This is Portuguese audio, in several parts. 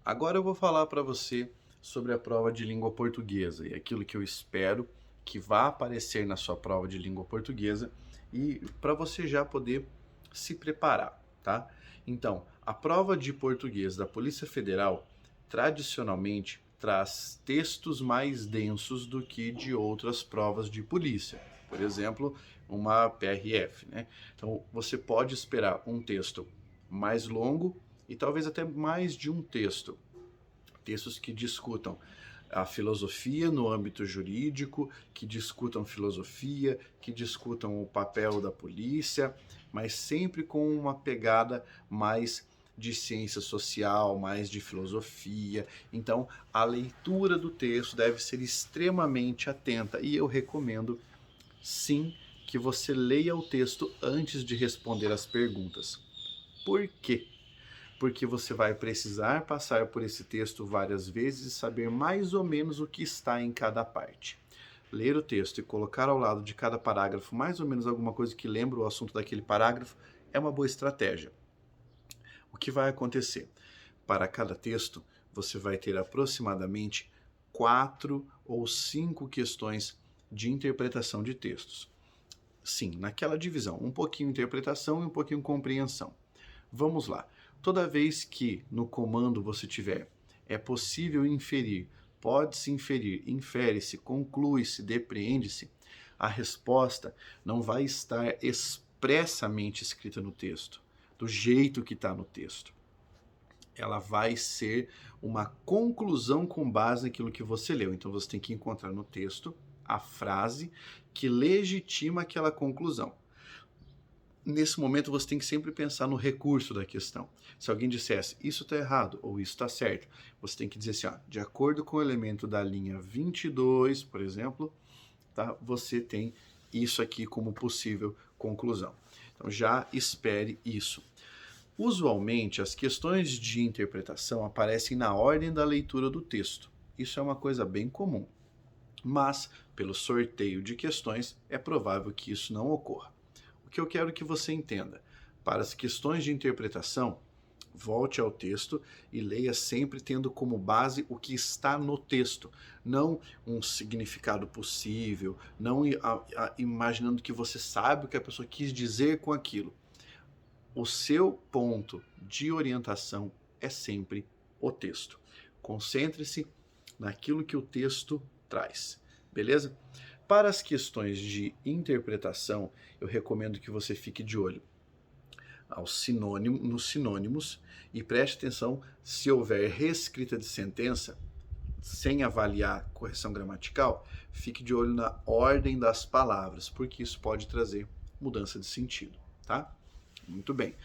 Agora eu vou falar para você sobre a prova de língua portuguesa e aquilo que eu espero que vá aparecer na sua prova de língua portuguesa e para você já poder se preparar, tá? Então, a prova de português da Polícia Federal tradicionalmente traz textos mais densos do que de outras provas de polícia. Por exemplo, uma PRF, né? Então, você pode esperar um texto mais longo e talvez até mais de um texto. Textos que discutam a filosofia no âmbito jurídico, que discutam filosofia, que discutam o papel da polícia, mas sempre com uma pegada mais de ciência social, mais de filosofia. Então, a leitura do texto deve ser extremamente atenta e eu recomendo, sim, que você leia o texto antes de responder as perguntas. Por quê? Porque você vai precisar passar por esse texto várias vezes e saber mais ou menos o que está em cada parte. Ler o texto e colocar ao lado de cada parágrafo mais ou menos alguma coisa que lembra o assunto daquele parágrafo é uma boa estratégia. O que vai acontecer? Para cada texto, você vai ter aproximadamente 4 ou 5 questões de interpretação de textos. Sim, naquela divisão, um pouquinho interpretação e um pouquinho compreensão. Vamos lá. Toda vez que no comando você tiver é possível inferir, pode-se inferir, infere-se, conclui-se, depreende-se, a resposta não vai estar expressamente escrita no texto, do jeito que está no texto. Ela vai ser uma conclusão com base naquilo que você leu. Então você tem que encontrar no texto a frase que legitima aquela conclusão. Nesse momento você tem que sempre pensar no recurso da questão. Se alguém dissesse isso está errado ou isso está certo, você tem que dizer assim, ó, de acordo com o elemento da linha 22, por exemplo, tá, você tem isso aqui como possível conclusão. Então já espere isso. Usualmente as questões de interpretação aparecem na ordem da leitura do texto. Isso é uma coisa bem comum. Mas, pelo sorteio de questões, é provável que isso não ocorra. O que eu quero que você entenda, para as questões de interpretação, volte ao texto e leia sempre tendo como base o que está no texto, não um significado possível, não imaginando que você sabe o que a pessoa quis dizer com aquilo. O seu ponto de orientação é sempre o texto. Concentre-se naquilo que o texto traz, beleza? Para as questões de interpretação, eu recomendo que você fique de olho nos sinônimos e preste atenção se houver reescrita de sentença, sem avaliar correção gramatical, fique de olho na ordem das palavras, porque isso pode trazer mudança de sentido, tá? Muito bem.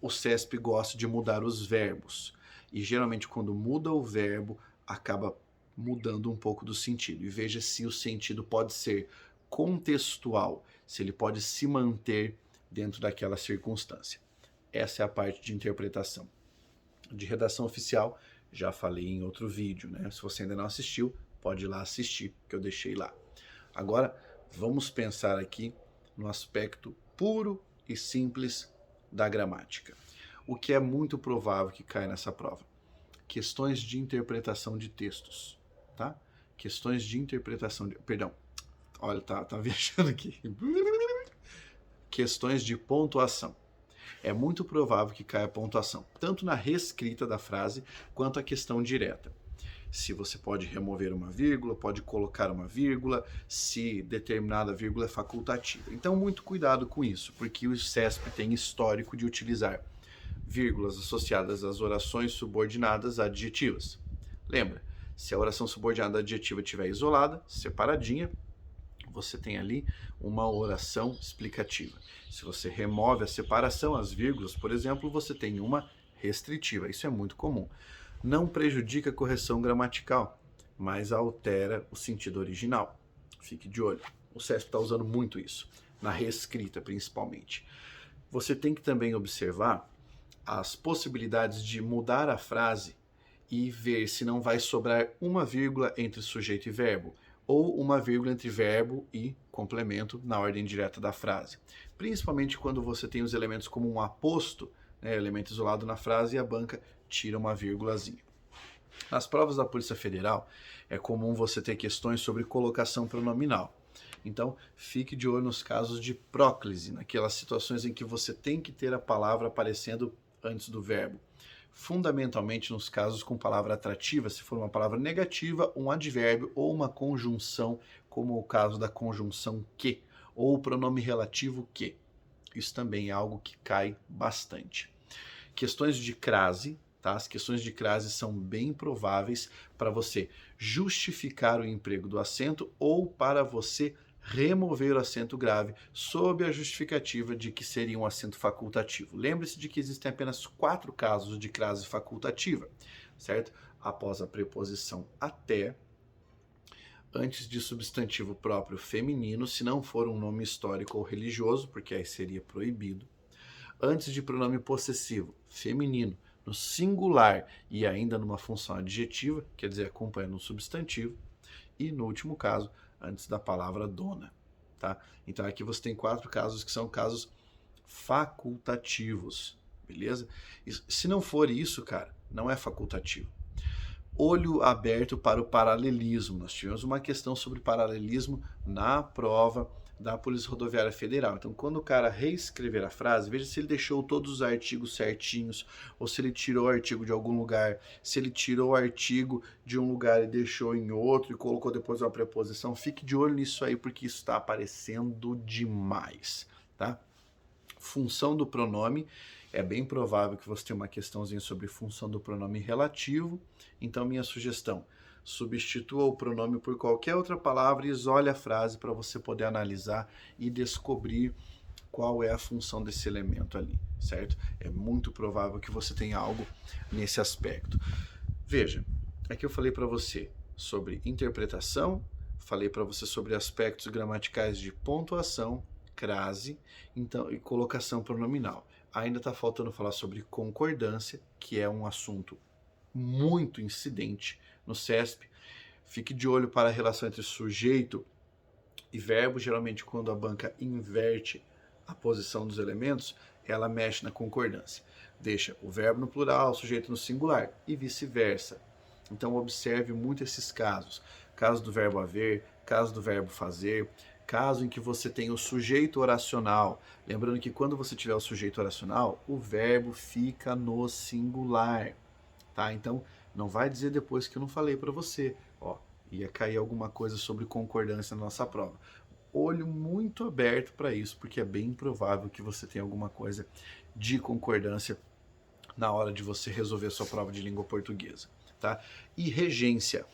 O CESP gosta de mudar os verbos. E geralmente quando muda o verbo, acaba mudando um pouco do sentido. E veja se o sentido pode ser contextual, se ele pode se manter dentro daquela circunstância. Essa é a parte de interpretação. De redação oficial, já falei em outro vídeo, né? Se você ainda não assistiu, pode ir lá assistir, que eu deixei lá. Agora, vamos pensar aqui no aspecto puro e simples da gramática. O que é muito provável que caia nessa prova? Questões de interpretação de textos, tá? Questões de interpretação de... Perdão, olha, tá viajando aqui. Questões de pontuação. É muito provável que caia pontuação, tanto na reescrita da frase, quanto a questão direta. Se você pode remover uma vírgula, pode colocar uma vírgula, se determinada vírgula é facultativa. Então, muito cuidado com isso, porque o CESP tem histórico de utilizar vírgulas associadas às orações subordinadas adjetivas. Lembra, se a oração subordinada adjetiva estiver isolada, separadinha, você tem ali uma oração explicativa. Se você remove a separação, as vírgulas, por exemplo, você tem uma restritiva. Isso é muito comum. Não prejudica a correção gramatical, mas altera o sentido original. Fique de olho. O CESP está usando muito isso, na reescrita principalmente. Você tem que também observar as possibilidades de mudar a frase e ver se não vai sobrar uma vírgula entre sujeito e verbo, ou uma vírgula entre verbo e complemento na ordem direta da frase. Principalmente quando você tem os elementos como um aposto, né, elemento isolado na frase, e a banca tira uma vírgulazinha. Nas provas da Polícia Federal, é comum você ter questões sobre colocação pronominal. Então, fique de olho nos casos de próclise, naquelas situações em que você tem que ter a palavra aparecendo antes do verbo. Fundamentalmente nos casos com palavra atrativa, se for uma palavra negativa, um advérbio ou uma conjunção, como o caso da conjunção que, ou o pronome relativo que. Isso também é algo que cai bastante. Questões de crase, tá? As questões de crase são bem prováveis para você justificar o emprego do acento ou para você remover o acento grave sob a justificativa de que seria um acento facultativo. Lembre-se de que existem apenas 4 casos de crase facultativa, certo? Após a preposição até, antes de substantivo próprio feminino, se não for um nome histórico ou religioso, porque aí seria proibido, antes de pronome possessivo feminino, no singular e ainda numa função adjetiva, quer dizer, acompanhando um substantivo, e no último caso, antes da palavra dona, tá? Então aqui você tem 4 casos que são casos facultativos, beleza? E se não for isso, cara, não é facultativo. Olho aberto para o paralelismo. Nós tivemos uma questão sobre paralelismo na prova da Polícia Rodoviária Federal. Então, quando o cara reescrever a frase, veja se ele deixou todos os artigos certinhos, ou se ele tirou o artigo de algum lugar, se ele tirou o artigo de um lugar e deixou em outro e colocou depois uma preposição. Fique de olho nisso aí, porque isso está aparecendo demais, tá? Função do pronome. É bem provável que você tenha uma questãozinha sobre função do pronome relativo. Então, minha sugestão: substitua o pronome por qualquer outra palavra e isole a frase para você poder analisar e descobrir qual é a função desse elemento ali, certo? É muito provável que você tenha algo nesse aspecto. Veja, aqui eu falei para você sobre interpretação, falei para você sobre aspectos gramaticais de pontuação, crase, então, e colocação pronominal. Ainda está faltando falar sobre concordância, que é um assunto muito incidente no CESP. Fique de olho para a relação entre sujeito e verbo. Geralmente, quando a banca inverte a posição dos elementos, ela mexe na concordância. Deixa o verbo no plural, o sujeito no singular e vice-versa. Então, observe muito esses casos. Caso do verbo haver, caso do verbo fazer, caso em que você tem o sujeito oracional. Lembrando que quando você tiver o sujeito oracional, o verbo fica no singular, tá? Então, não vai dizer depois que eu não falei para você. Ó, ia cair alguma coisa sobre concordância na nossa prova. Olho muito aberto para isso, porque é bem provável que você tenha alguma coisa de concordância na hora de você resolver a sua prova de língua portuguesa, tá? E regência.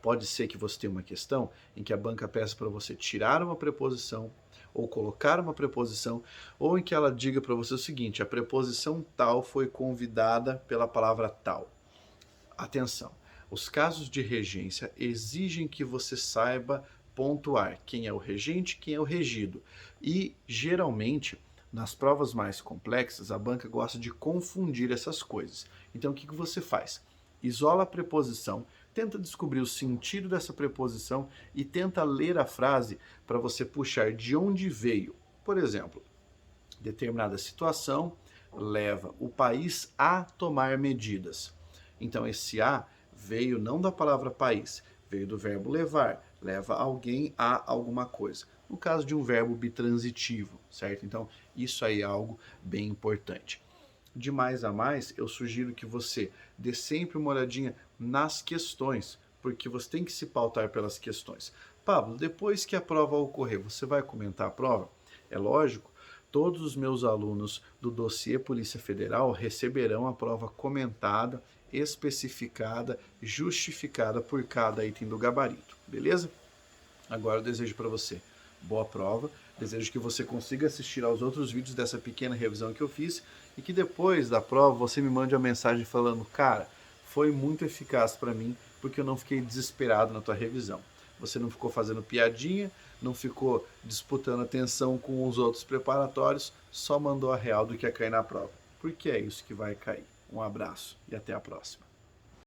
Pode ser que você tenha uma questão em que a banca peça para você tirar uma preposição ou colocar uma preposição, ou em que ela diga para você o seguinte: a preposição tal foi convidada pela palavra tal. Atenção, os casos de regência exigem que você saiba pontuar quem é o regente, quem é o regido. E, geralmente, nas provas mais complexas, a banca gosta de confundir essas coisas. Então, o que você faz? Isola a preposição, tenta descobrir o sentido dessa preposição e tenta ler a frase para você puxar de onde veio. Por exemplo, determinada situação leva o país a tomar medidas. Então, esse a veio não da palavra país, veio do verbo levar, leva alguém a alguma coisa. No caso de um verbo bitransitivo, certo? Então, isso aí é algo bem importante. De mais a mais, eu sugiro que você dê sempre uma olhadinha nas questões, porque você tem que se pautar pelas questões. Pablo, depois que a prova ocorrer, você vai comentar a prova? É lógico, todos os meus alunos do dossiê Polícia Federal receberão a prova comentada, especificada, justificada por cada item do gabarito, beleza? Agora eu desejo para você boa prova, desejo que você consiga assistir aos outros vídeos dessa pequena revisão que eu fiz e que depois da prova você me mande uma mensagem falando: cara, foi muito eficaz para mim porque eu não fiquei desesperado na tua revisão. Você não ficou fazendo piadinha, não ficou disputando atenção com os outros preparatórios, só mandou a real do que ia cair na prova. Porque é isso que vai cair. Um abraço e até a próxima.